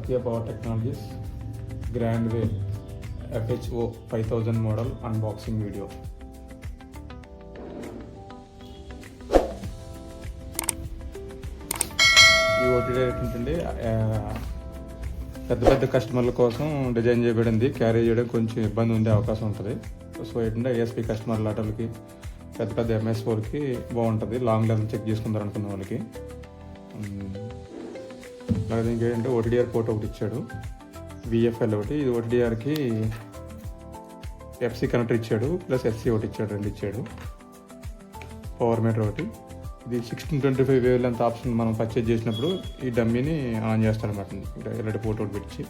Nokia Power Technologies Grandwave FHO 5000 model unboxing video. ఈ OTT ఏంటంటే పెద్ద పెద్ద కస్టమర్ల కోసం డిజైన్ చేయబడింది. క్యారీ చేయడం కొంచెం ఇబ్బంది ఉండే అవకాశం ఉంటుంది. సో ఏంటంటే ఏఎస్పీ కస్టమర్ లాటర్లకి పెద్ద పెద్ద ఎంఎస్4కి బాగుంటుంది. లాంగ్ లెంత్ చెక్ చేసుకుందారు అనుకున్న వాళ్ళకి. అలాగే ఇంకేంటంటే ఓటీడీఆర్ పోర్ట్ ఒకటి ఇచ్చాడు, విఎఫ్ఎల్ ఒకటి. ఇది ఓటీడీఆర్కి ఎఫ్సి కనెక్టర్ ఇచ్చాడు, ప్లస్ ఎఫ్సి ఒకటి ఇచ్చాడు, రెండు ఇచ్చాడు. పవర్ మీటర్ ఒకటి. ఇది 1625 వేవ్ లెంత్ ఆప్షన్ మనం పర్చేజ్ చేసినప్పుడు ఈ డమ్మీని ఆన్ చేస్తారనమాట. ఎలాంటి పోర్ట్ ఒకటి పెట్టి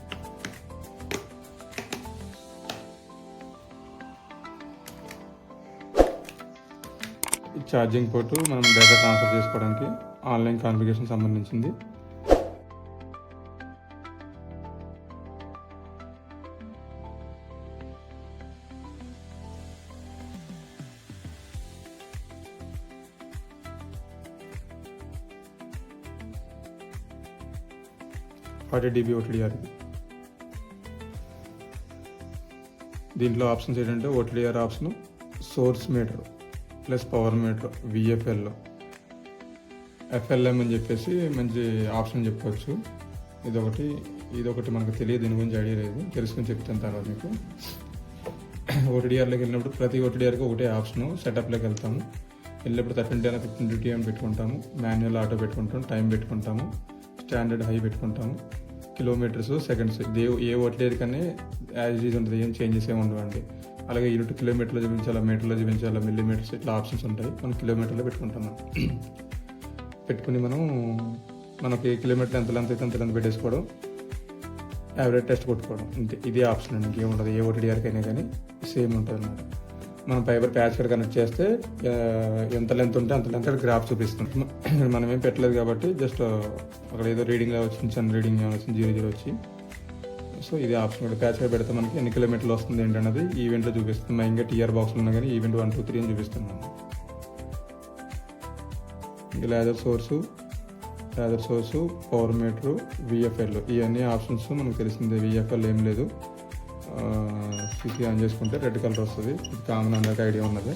ఛార్జింగ్ పోర్టు మనం డేటా ట్రాన్స్ఫర్ చేసుకోవడానికి ఆన్లైన్ కాన్ఫిగరేషన్ సంబంధించింది. DB OTDR. దీంట్లో ఆప్షన్స్ ఏంటంటే OTDR option, source meter plus power meter, VFL, FLM అని చెప్పేసి మంచి ఆప్షన్ చెప్పుకోవచ్చు. ఇదొకటి మనకు తెలియదు, దీని గురించి ఐడియా లేదు, తెలుసుకొని చెప్తాను తర్వాత మీకు. ఓటీడీఆర్లోకి వెళ్ళినప్పుడు ప్రతి ఓటీడీఆర్కి ఒకటే ఆప్షను. సెటప్లోకి వెళ్తాము, వెళ్ళినప్పుడు 13 15 అని పెట్టుకుంటాము, మాన్యువల్ ఆటో పెట్టుకుంటాము, టైం పెట్టుకుంటాము, స్టాండర్డ్ హై పెట్టుకుంటాము, కిలోమీటర్స్, సెకండ్స్. ఏ ఓటీడీఆర్ కానీ యాజ్ ఈజ్ ఉంటుంది, ఏం చేంజెస్ ఏమి ఉండవండి. అలాగే యూనిట్ కిలోమీటర్లో చూపించాలా, మీటర్లో చూపించాలా, మిల్లీమీటర్స్, ఇట్లా ఆప్షన్స్ ఉంటాయి. మనం కిలోమీటర్లో పెట్టుకుంటాం. పెట్టుకుని మనకి కిలోమీటర్ ఎంత లెంత్ అయితే అంత లెంత్ పెట్టేసుకోవడం, యావరేజ్ టెస్ట్ కొట్టుకోవడం, అంతే. ఇదే ఆప్షన్ అండి, ఇంకేం ఉండదు. ఏ ఓటీడీఆర్కైనా కానీ సేమ్ ఉంటుంది అన్నమాట. మనం ఫైబర్ ప్యాచ్ కూడా కనెక్ట్ చేస్తే ఎంత లెంత్ ఉంటే అంత లెంత్ అక్కడ గ్రాఫ్ చూపిస్తుంది. మనం ఏం పెట్టలేదు కాబట్టి జస్ట్ అక్కడ ఏదో రీడింగ్ వచ్చింది, చిన్న రీడింగ్ వచ్చింది, 00 వచ్చి. సో ఇది ఆప్షన్ కూడా ప్యాచ్ కూడా పెడితే మనకి ఎన్ని కిలోమీటర్లు వస్తుంది ఏంటన్నది ఈవెంట్లో చూపిస్తుంది. మా ఇంకా టీఆర్ బాక్స్లో ఉన్నా కానీ ఈవెంట్ 1 2 3 అని చూపిస్తున్నాను. ఇంకా లేజర్ సోర్సు, పవర్ మీటరు, విఎఫ్ఎల్, ఇవన్నీ ఆప్షన్స్ మనకు తెలిసిందే. విఎఫ్ఎల్ ఏం లేదు, సిసి ఆన్ చేసుకుంటే రెడ్ కలర్ వస్తుంది. ఇది కామన్ అందరికీ ఐడియా ఉన్నది.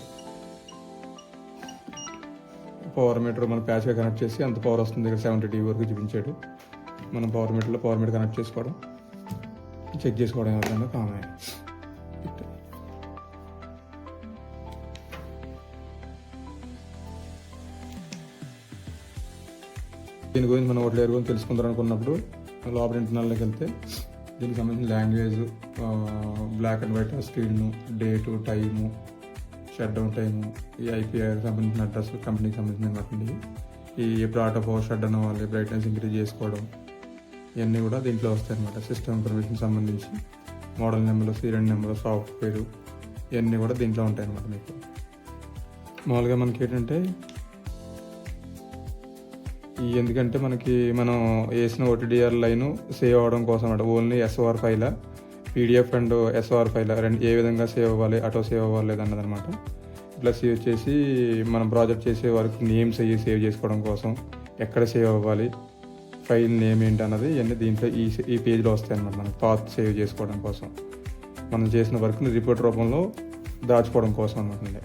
పవర్ మీటర్ మనం ప్యాచ్గా కనెక్ట్ చేసి అంత పవర్ వస్తుంది. ఇక్కడ 70 dB వరకు చూపించాడు. మనం పవర్ మీటర్ కనెక్ట్ చేసుకోవడం, చెక్ చేసుకోవడం ఎవరికైనా కామన్. దీని గురించి మనం ఓటీడీఆర్ గురించి తెలుసుకుందాం అనుకున్నప్పుడు లోపల ఇంటర్నల్లోకి వెళ్తే దీనికి సంబంధించిన language, black and white screen, date, time, shut down time, ఈ ఐపీఆర్ సంబంధించిన అడ్రస్, కంపెనీకి సంబంధించిన కాకుండా ఈ ఎప్పుడు ఆటో పవర్ షట్ డౌన్ అవ్వాలి, బ్రైట్నెస్ ఇంక్రీజ్ చేసుకోవడం, ఇవన్నీ కూడా దీంట్లో వస్తాయి అన్నమాట. సిస్టమ్ ఇన్ఫర్మేషన్ సంబంధించి model number, serial number, software, ఇవన్నీ కూడా దీంట్లో ఉంటాయి అన్నమాట. మీకు మామూలుగా మనకి ఏంటంటే ఎందుకంటే మనం వేసిన ఓటీడీఆర్ లైన్ సేవ్ అవ్వడం కోసం అన్నమాట. Only SOR file, PDF and SOR file రెండు ఏ విధంగా సేవ్ అవ్వాలి, ఆటో సేవ్ అవ్వాలి లేదన్నదనమాట. ప్లస్ ఇవి వచ్చేసి మనం ప్రాజెక్ట్ చేసే వరకు నేమ్స్ అయ్యి సేవ్ చేసుకోవడం కోసం, ఎక్కడ సేవ్ అవ్వాలి, ఫైల్ నేమ్ ఏంటి అన్నది ఇవన్నీ దీంట్లో ఈ పేజ్లో వస్తాయి అన్నమాట. మనకి పాత్ సేవ్ చేసుకోవడం కోసం, మనం చేసిన వర్క్ని రిపోర్ట్ రూపంలో దాచుకోవడం కోసం అనమాట.